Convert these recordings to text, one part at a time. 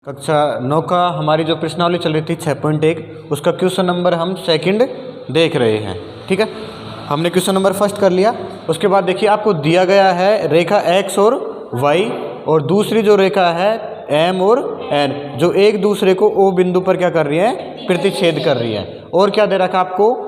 कक्षा 9 का हमारी जो प्रश्नावली चल रही थी 6.1 उसका क्वेश्चन नंबर हम सेकंड देख रहे हैं। ठीक है, हमने क्वेश्चन नंबर फर्स्ट कर लिया। उसके बाद देखिए आपको दिया गया है रेखा x और y और दूसरी जो रेखा है m और n जो एक दूसरे को O बिंदु पर क्या कर रही है, प्रतिच्छेद कर रही है। और क्या दे रखा आपको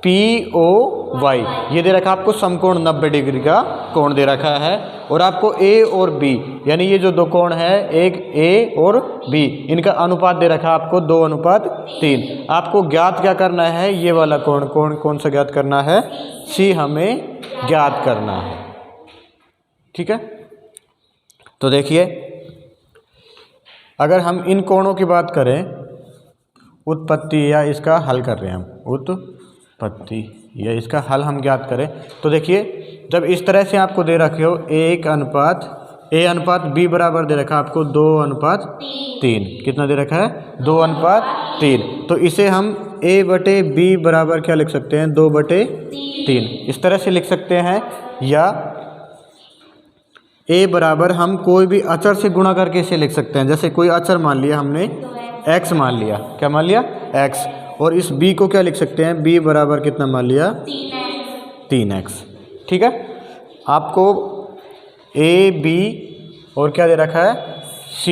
POY, ये दे रखा आपको समकोण 90 डिग्री का कोण दे रखा है। और आपको A और B यानी ये जो दो कोण है एक A और B इनका अनुपात दे रखा आपको 2:3। आपको ज्ञात क्या करना है, ये वाला कोण कौन सा ज्ञात करना है, C हमें ज्ञात करना है। ठीक है, तो देखिए अगर हम इन कोणों की बात करें, उत्पत्ति या इसका हल कर रहे हैं हम, उत्पत्ति या इसका हल हम ज्ञात करें तो देखिए जब इस तरह से आपको दे रखे हो A अनुपात B बराबर दे रखा आपको 2:3। कितना दे रखा है, 2:3। तो इसे हम A/B बराबर क्या लिख सकते हैं, 2/3 इस तरह से लिख सकते हैं। या A बराबर हम कोई भी अचर से गुणा करके इसे लिख सकते हैं। जैसे कोई अचर मान लिया हमने x मान लिया, क्या मान लिया, x। और इस b को क्या लिख सकते हैं, b बराबर कितना मान लिया, 3x। ठीक है, आपको a b और क्या दे रखा है, c,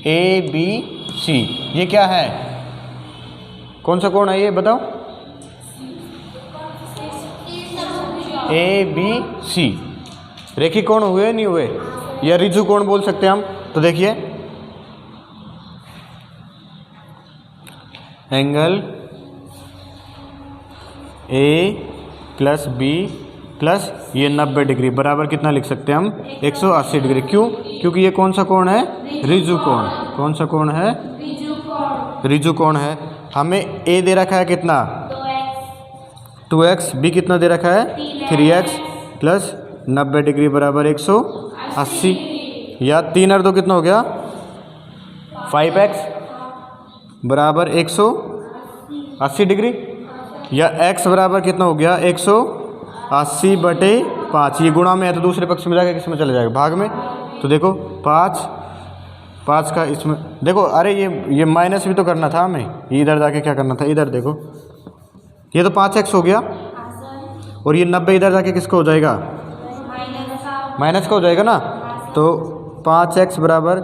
a b c, ये क्या है, कौन सा कोण है ये बताओ, a b c। रेखी कोण हुए नहीं हुए, या ऋजु कोण बोल सकते हैं हम। तो देखिए angle A plus B plus ये 90 डिग्री बराबर कितना लिख सकते हैं हम, 180 डिग्री। क्यों, क्योंकि ये कौन सा कोण है, ऋजु कोण। कौन सा कोण है, ऋजु कोण है। हमें A दे रखा है कितना, 2x, B कितना दे रखा है, 3x प्लस 90 डिग्री बराबर 180। या 3 और 2 कितना हो गया, 5x बराबर 180 डिग्री। या x बराबर कितना हो गया, 180/5। ये गुणा में है तो दूसरे पक्ष में जाकर किस में चले जाएगा, भाग में। तो देखो 5 का इसमें देखो, अरे ये माइनस भी तो करना था हमें, ये इधर जाके क्या करना था, इधर देखो ये तो 5x हो गया। और ये 90 इधर जाके किसको हो जाएगा, माइनस का हो जाएगा ना। तो 5x बराबर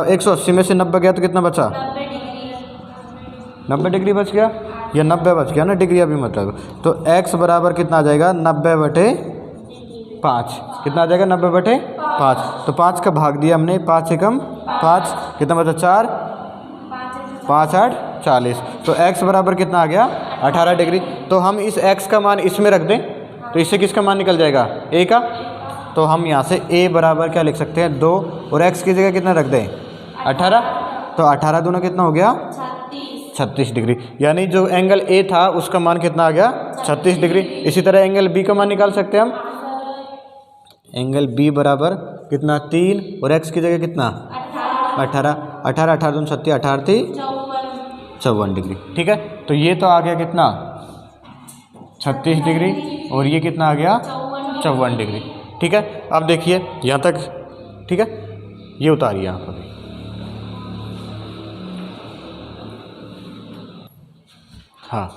180 में से 90 गया तो कितना बचा, 90 डिग्री बच गया, या 90 बच गया ना, डिग्री अभी मतलब। तो x बराबर कितना आ जाएगा, 90/5। कितना आ जाएगा, 90/5। तो 5 का भाग दिया हमने, 5 एकम 5, कितना बचा 4, 5 8 40। तो x बराबर कितना आ गया, 18 डिग्री। तो हम इस x का मान इसमें रख दें तो इससे किसका मान निकल जाएगा, a का। तो हम यहाँ से a बराबर क्या लिख सकते हैं, 2, और x की जगह कितना रख दें, 18। तो 18 दूना कितना हो गया, 36 डिग्री। यानी जो एंगल A था उसका मान कितना आ गया, 36 डिग्री। इसी तरह एंगल B का मान निकाल सकते हैं हम। एंगल B बराबर कितना, 3, और x की जगह कितना, 18। 18 18 दून 36, 18 थी 54 डिग्री। ठीक है, तो ये तो आ गया कितना, 36 डिग्री, और ये कितना आ गया, 54 डिग्री। ठीक है, अब देखिए यहाँ तक, ठीक है, ये उतारिए यहाँ पर। हाँ,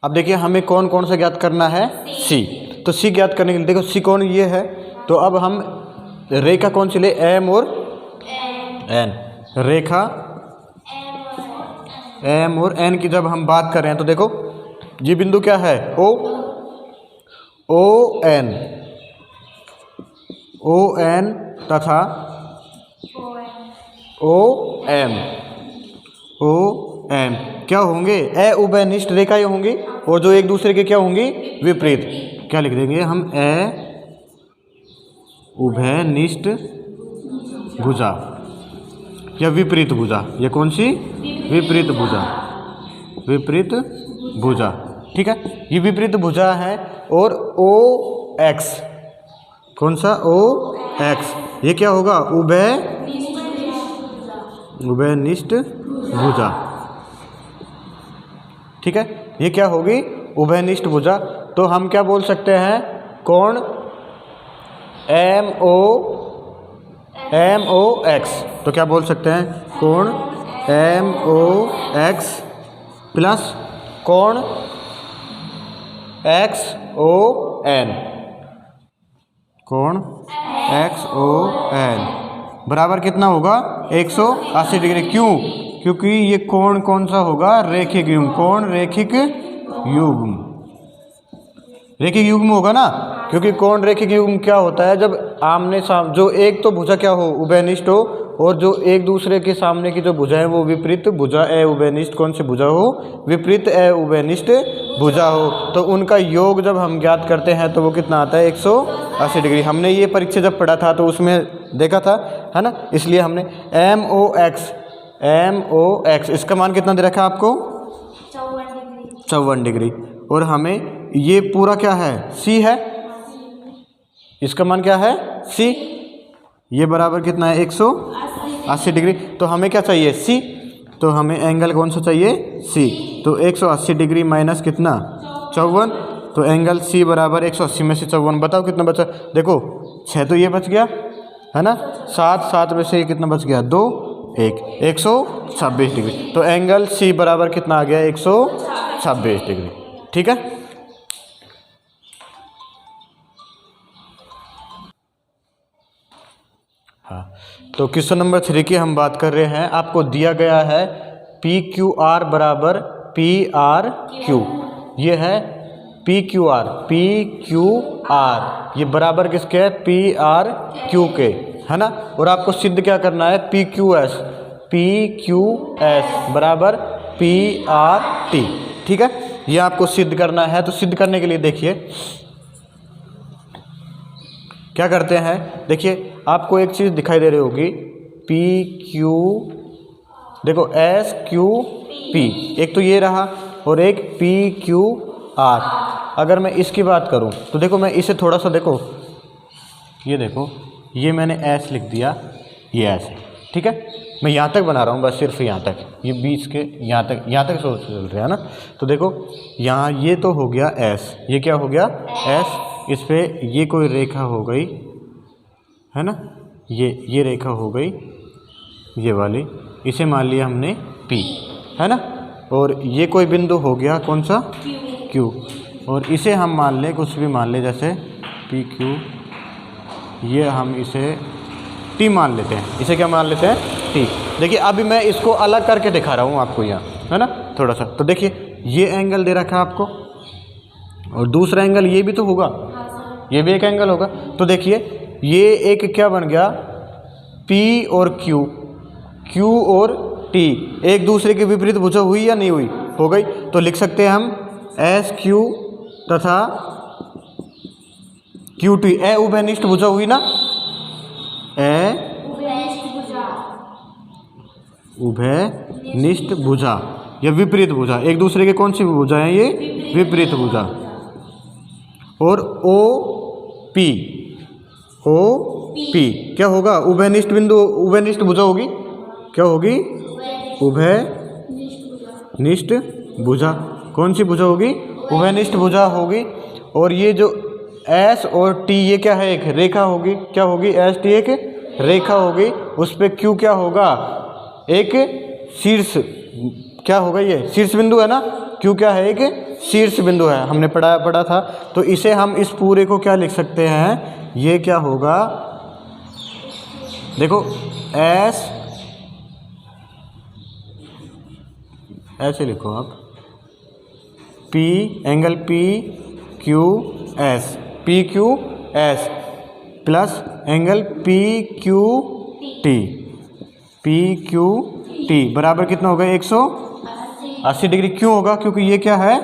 अब देखिए हमें कौन सा ज्ञात करना है, C। तो C ज्ञात करने के लिए देखो C कौन ये है, तो अब हम रेखा कौन सी ले, M और N। रेखा M और N की जब हम बात कर रहे हैं तो देखो ये बिंदु क्या है, ON तथा OM क्या होंगे, उभयनिष्ठ रेखाएं होंगी, और जो एक दूसरे के क्या होंगी, विपरीत। क्या लिख देंगे हम, उभयनिष्ठ भुजा या विपरीत भुजा। ये कौन सी, विपरीत भुजा। ठीक है, ये विपरीत भुजा है। और OX, कौन सा, OX, ये क्या होगा, उभयनिष्ठ भुजा। ठीक है, ये क्या होगी, उभयनिष्ठ भुजा। तो हम क्या बोल सकते हैं, कोण MO MOX। तो क्या बोल सकते हैं, कोण MOX प्लस कोण XON, कोण XON बराबर कितना होगा 180 डिग्री। क्यों? क्योंकि ये कोण कौन सा होगा, रेखिक युग्म, कोण रेखिक युग्म, रेखिक युग्म होगा ना। क्योंकि कोण रेखिक युग्म क्या होता है, जब आमने सामने जो एक तो भुजा क्या हो, उभयनिष्ठ हो, और जो एक दूसरे के सामने की जो भुजा है वो विपरीत भुजा उभयनिष्ठ कौन सी भुजा हो, विपरीत उभयनिष्ठ भुजा हो, तो उनका योग जब हम ज्ञात करते हैं तो वो कितना आता है 180 डिग्री। हमने ये परीक्षा जब पढ़ा था तो उसमें देखा था, है ना, इसलिए हमने MOX इसका मान कितना दे रखा है आपको 54 डिग्री, और हमें ये पूरा क्या है C है, इसका मान क्या है C, ये बराबर कितना है 180 डिग्री। तो हमें क्या चाहिए C, तो हमें एंगल कौन सा चाहिए C, तो 180 डिग्री माइनस कितना 54, तो एंगल C बराबर 180 में से 54, बताओ कितना बचा, देखो 6 तो ये बच गया है ना, 7 में से ये कितना बच गया 2 1 126 डिग्री। तो एंगल C बराबर कितना आ गया 126 डिग्री। ठीक है, हाँ। तो क्वेश्चन नंबर 3 की हम बात कर रहे हैं। आपको दिया गया है PQR बराबर PRQ, ये है PQR ये बराबर किसके है PRQ के, है ना। और आपको सिद्ध क्या करना है PQS बराबर PRT। ठीक है, ये आपको सिद्ध करना है। तो सिद्ध करने के लिए देखिए क्या करते हैं, देखिए आपको एक चीज़ दिखाई दे रही होगी PQ, देखो SQP, एक तो ये रहा और एक PQR। अगर मैं इसकी बात करूं तो देखो मैं इसे थोड़ा सा देखो, ये देखो ये मैंने S लिख दिया, ये S है, ठीक है। मैं यहाँ तक बना रहा हूँ बस, सिर्फ यहाँ तक, ये बीच के यहाँ तक सोच चल रहा है ना। तो देखो यहाँ ये तो हो गया S, ये क्या हो गया S, इस पे ये कोई रेखा हो गई है ना, ये रेखा हो गई ये वाली, इसे मान लिया हमने P, है ना। और ये कोई बिंदु हो गया कौन सा Q, और इसे हम मान लें कुछ भी मान लें, जैसे PQ, ये हम इसे T मान लेते हैं, इसे क्या मान लेते हैं T। देखिए अभी मैं इसको अलग करके दिखा रहा हूँ आपको यहाँ, है ना, थोड़ा सा। तो देखिए ये एंगल दे रखा है आपको, और दूसरा एंगल ये भी तो होगा, ये भी एक एंगल होगा। तो देखिए ये एक क्या बन गया P और Q और T एक दूसरे के विपरीत भुजा हुई या नहीं हुई, हो गई। तो लिख सकते हैं हम SQ तथा QT उभयनिष्ठ भुजा हुई ना, उभयनिष्ठ भुजा या विपरीत भुजा, एक दूसरे के कौन सी भुजा है, ये विपरीत भुजा। और OP क्या होगा, उभयनिष्ठ बिंदु, उभयनिष्ठ भुजा होगी, क्या होगी उभयनिष्ठ भुजा, कौन सी भुजा होगी, उभयनिष्ठ भुजा होगी। और ये जो S और T ये क्या है, एक रेखा होगी, क्या होगी ST एक रेखा होगी, उस पे Q क्या होगा, एक शीर्ष, क्या होगा, ये शीर्ष बिंदु है ना, Q क्या है, एक शीर्ष बिंदु है, हमने पढ़ा था। तो इसे हम इस पूरे को क्या लिख सकते हैं, ये क्या होगा, देखो S, ऐसे लिखो आप, P angle PQS plus angle PQT बराबर कितना होगा 180 डिग्री। क्यों होगा, क्योंकि ये क्या है,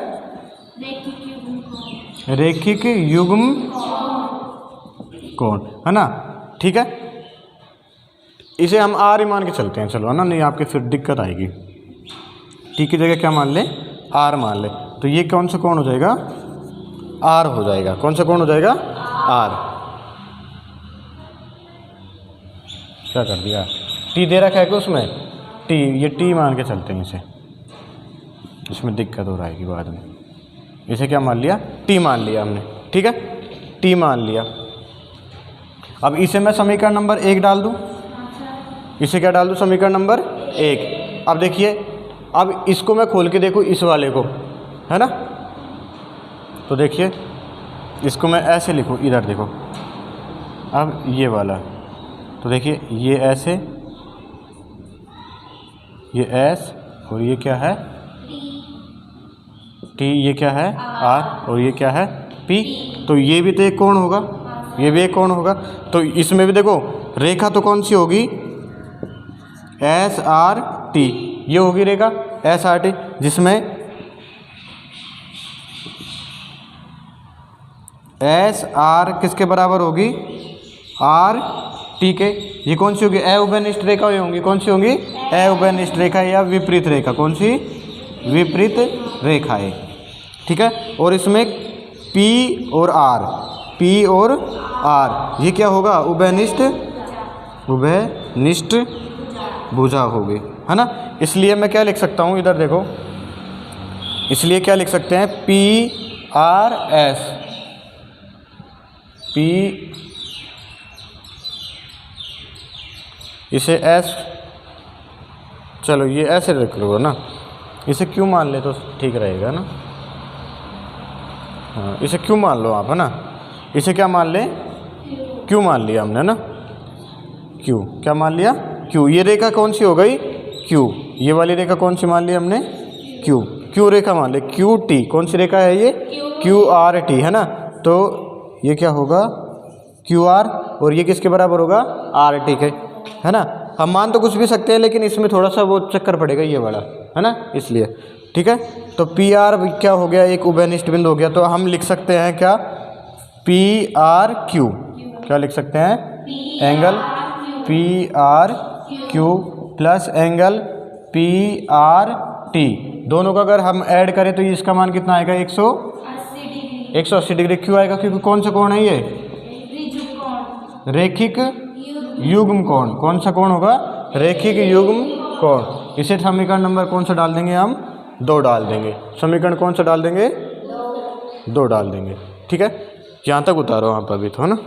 रेखिक युग्म कोण, है ना। ठीक है, इसे हम R ही मान के चलते हैं, चलो, है ना, नहीं आपके फिर दिक्कत आएगी। T की जगह क्या मान ले, R मान ले। तो ये कौन सा कोण हो जाएगा, R हो जाएगा, कौन सा कोण हो जाएगा, R। क्या कर दिया, T दे रखा है कि उसमें T, ये T मान के चलते हैं इसे, इसमें दिक्कत हो रहा है बाद में। इसे क्या मान लिया, T मान लिया हमने, ठीक है, T मान लिया। अब इसे मैं समीकरण नंबर 1 डाल दूँ, इसे क्या डाल दूँ, समीकरण नंबर 1। अब देखिए, अब इसको मैं खोल के देखूँ इस वाले को, है ना, तो देखिए इसको मैं ऐसे लिखूँ, इधर देखो, अब ये वाला, तो देखिए ये ऐसे, ये एस और ये क्या है टी, ये क्या है आर और ये क्या है पी। तो ये भी तो एक कोण होगा, ये भी एक कोण होगा। तो इसमें भी देखो रेखा तो कौन सी होगी, एस आर टी, ये होगी रेखा एस आर टी, जिसमें एस आर किसके बराबर होगी, आर टी के। ये कौन सी होगी, अउभयनिष्ठ रेखा होंगी, कौन सी होंगी, अउभयनिष्ठ रेखा या विपरीत रेखा, कौन सी, विपरीत रेखा है, ठीक है। और इसमें P और R, P और R ये क्या होगा, उभयनिष्ठ, उभयनिष्ठ भुजा होगी, है ना। इसलिए मैं क्या लिख सकता हूँ, इधर देखो, इसलिए क्या लिख सकते हैं, P R S, P, इसे S, चलो ये ऐसे रख लो ना, इसे क्यों मान ले तो ठीक रहेगा ना, हाँ इसे क्यों मान लो आप, है ना, इसे क्या मान ले, क्यों मान लिया हमने ना, क्यू, क्या मान लिया, क्यू। ये रेखा कौन सी हो गई, क्यू, ये वाली रेखा कौन सी मान ली हमने, क्यू, क्यू रेखा मान ले, क्यू टी, कौन सी रेखा है ये, क्यू आर टी, है ना। तो ये क्या होगा, क्यू आर, और ये किसके बराबर होगा, आर टी के, है ना। हम मान तो कुछ भी सकते हैं, लेकिन इसमें थोड़ा सा वो चक्कर पड़ेगा ये वाला, है ना, इसलिए, ठीक है। तो पी आर क्या हो गया, एक उभयनिष्ठ बिंदु हो गया। तो हम लिख सकते हैं क्या, पी आर क्यू, क्या लिख सकते हैं, angle P R Q plus angle P R T, दोनों का अगर हम ऐड करें तो इसका मान कितना आएगा, 180 डिग्री। क्यों आएगा, क्योंकि कौन सा कोण है ये, रैखिक युग्म कोण। कौन सा कोण होगा, रैखिक युग्म कोण। इसे समीकरण नंबर कौन सा डाल देंगे हम, 2 डाल देंगे। समीकरण कौन सा डाल देंगे, 2 डाल देंगे, ठीक है। यहाँ तक उतारो आप अभी तो, है ना।